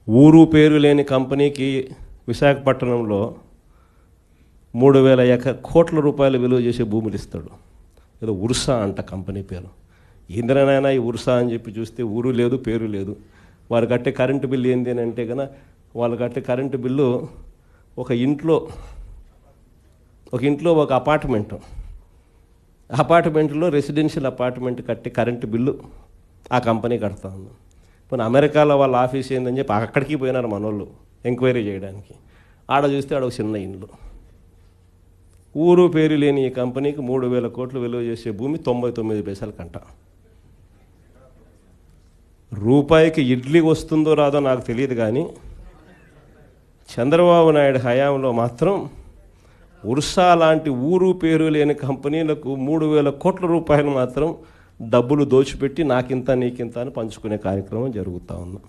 ఊరు పేరు లేని కంపెనీకి విశాఖపట్నంలో 3,000 కోట్ల రూపాయలు విలువ చేసే భూములు ఇస్తాడు. ఏదో ఉర్సా అంట కంపెనీ పేరు. ఇంద్రనైనా ఈ ఉర్సా అని చెప్పి చూస్తే ఊరు లేదు, పేరు లేదు. వారు కట్టే కరెంటు బిల్లు ఏంది అని అంటే కనుక వాళ్ళు కట్టే కరెంటు బిల్లు ఒక ఇంట్లో ఒక అపార్ట్మెంట్లో రెసిడెన్షియల్ అపార్ట్మెంట్ కట్టే కరెంటు బిల్లు ఆ కంపెనీ కడతా ఉంది. పోనీ అమెరికాలో వాళ్ళ ఆఫీస్ ఏందని చెప్పి అక్కడికి పోయినారు మనోళ్ళు ఎంక్వైరీ చేయడానికి. ఆడ చూస్తే ఆడ ఒక చిన్న ఇండ్లు. ఊరు పేరు లేని ఈ కంపెనీకి 3,000 కోట్లు విలువ చేసే భూమి 99 పైసలు కంట. రూపాయికి ఇడ్లీ వస్తుందో రాదో నాకు తెలియదు, కానీ చంద్రబాబు నాయుడు హయాంలో మాత్రం ఉర్సా లాంటి ఊరు పేరు లేని కంపెనీలకు 3,000 కోట్ల రూపాయలు మాత్రం డబ్బులు దోచిపెట్టి నాకింత నీకింత అని పంచుకునే కార్యక్రమం జరుగుతూ ఉంది.